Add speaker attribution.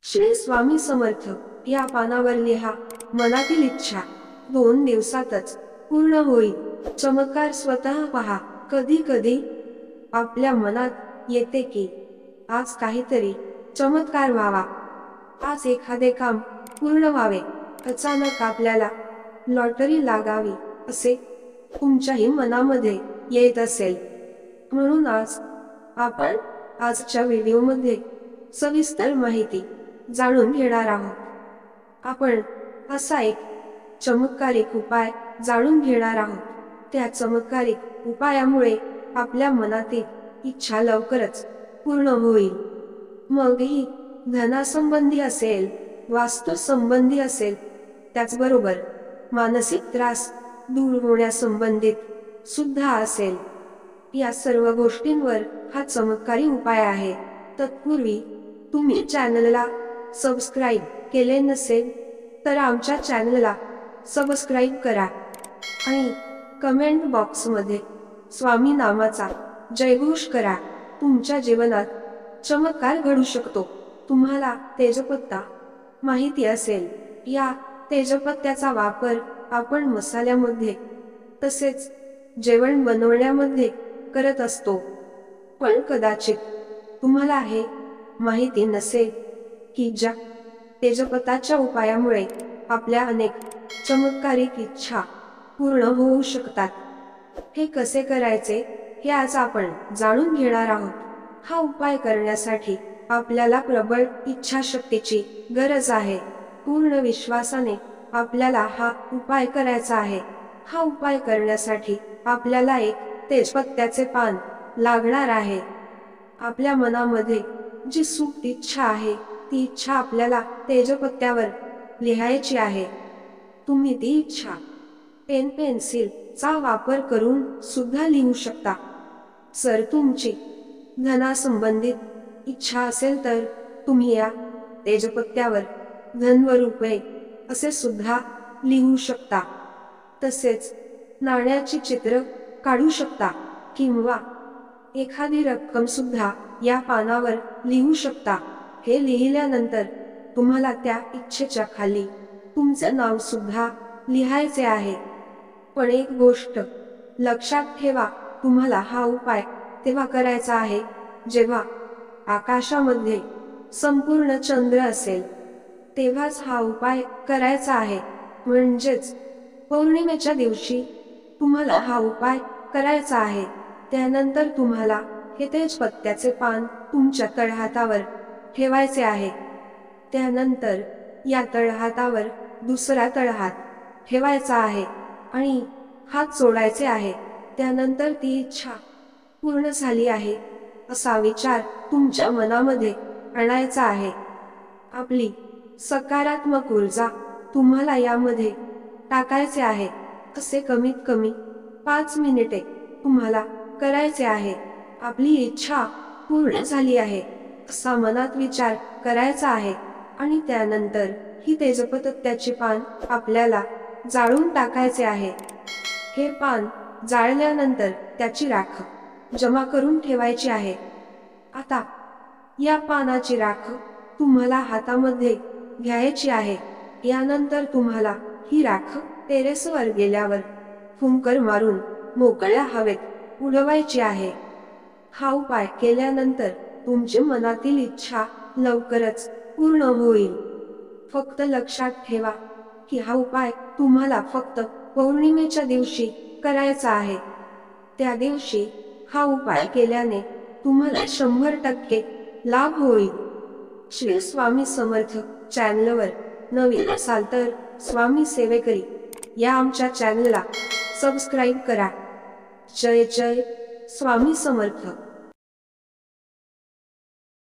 Speaker 1: श्री स्वामी समर्थ या पानावर लिहा, मनातील इच्छा 2 दिवसातच पूर्ण होईल। चमत्कार स्वतः पहा। कधी कधी आपल्या मनात येते की आज काहीतरी चमत्कार व्हावा, आज एखादे काम पूर्ण व्हावे, अचानक आपल्याला लॉटरी लागावी असे तुमच्याही मनामध्ये येत असेल। म्हणून आज आपण आजच्या व्हिडिओमध्ये सविस्तर माहिती जाणून घेणार आहोत। आपण असा एक चमत्कारिक उपाय जाणून घेणार आहोत। त्या चमत्कारिक उपायामुळे आपल्या मनातील इच्छा लवकरच पूर्ण होईल। मग ही धनासंबंधी असेल, वास्तू संबंधी असेल, त्याचबरोबर मानसिक त्रास दूर होण्यासंबंधित सुद्धा असेल। या सर्व गोष्टींवर हा चमत्कारी उपाय आहे। तत्पूर्वी तुम्ही चॅनलला सबस्क्राईब केले नसेल तर आमच्या चॅनलला सबस्क्राईब करा आणि कमेंट बॉक्समध्ये स्वामी नामाचा जयघोष करा। तुमच्या जीवनात चमत्कार घडू शकतो। तुम्हाला तेजपत्ता माहिती असेल, या तेजपत्त्याचा वापर आपण मसाल्यामध्ये तसेच जेवण बनवण्यामध्ये करत असतो। पण कदाचित तुम्हाला हे माहिती नसेल की ज्या तेजपत्ताच्या उपायामुळे आपल्या अनेक चमत्कारिक इच्छा पूर्ण होऊ शकतात। हे कसे करायचे हे आज आपण जाणून घेणार आहोत। हा उपाय करण्यासाठी आपल्याला प्रबळ इच्छाशक्तीची गरज आहे। पूर्ण विश्वासाने आपल्याला हा उपाय करायचा आहे। हा उपाय करण्यासाठी आपल्याला एक तेजपत्त्याचे पान लागणार आहे। आपल्या मनामध्ये जी सुप्त इच्छा आहे ती इच्छा आपल्याला तेजपत्त्यावर लिहायची आहे। तुम्ही ती इच्छा पेन पेन्सिल चा वापर करून सुद्धा लिहू शकता। जर तुमची धनासंबंधित इच्छा असेल तर तुम्ही या तेजपत्त्यावर धन व रुपये असे सुद्धा लिहू शकता। तसेच नाण्याची चित्र काढू शकता किंवा एखादी रक्कम सुद्धा या पानावर लिहू शकता। हे लिहिल्यानंतर तुम्हाला त्या इच्छेच्या खाली तुमचे नाव सुद्धा लिहायचे आहे। पण एक गोष्ट लक्षात ठेवा, तुम्हाला हा उपाय तेव्हा करायचा आहे जेव्हा आकाशामध्ये संपूर्ण चंद्र असेल, तेव्हाच हा उपाय करायचा आहे। म्हणजेच पौर्णिमेच्या दिवशी तुम्हाला हा उपाय करायचा आहे। त्यानंतर तुम्हाला हे तेजपत्त्याचे पान तुमच्या तळहातावर ठेवायचे आहे। त्यानंतर या तळहातावर दुसरा तळहात ठेवायचा आहे आणि हात जोडायचे आहे। त्यानंतर ती इच्छा पूर्ण झाली आहे असा विचार तुमच्या मनामध्ये आणायचा आहे। आपली सकारात्मक ऊर्जा तुम्हाला यामध्ये टाकायचे आहे। असे कमीत कमी 5 मिनिटे तुम्हाला करायचे आहे। आपली इच्छा पूर्ण झाली आहे असा मनात विचार करायचा आहे आणि त्यानंतर ही तेजपत्त्याचे पान आपल्याला जाळून टाकायचे आहे। हे पान जाळल्यानंतर त्याची राख जमा करून ठेवायची आहे। आता या पानाची राख तुम्हाला हातामध्ये घ्यायची आहे। यानंतर तुम्हाला ही राख टेरेसवर गेल्यावर फुंकर मारून मोकळ्या हवेत उडवायची आहे। हा उपाय केल्यानंतर तुमच्या मनातील इच्छा लवकरच पूर्ण होईल। फक्त लक्षात ठेवा की हा उपाय तुम्हाला फक्त पौर्णिमेच्या दिवशी करायचा आहे। त्या दिवशी हा उपाय केल्याने तुम्हाला 100% लाभ होईल। श्री स्वामी समर्थ चॅनलवर नवीन असाल तर स्वामी सेवेकरी या आमच्या चॅनलला सबस्क्राईब करा। जय जय स्वामी समर्थ।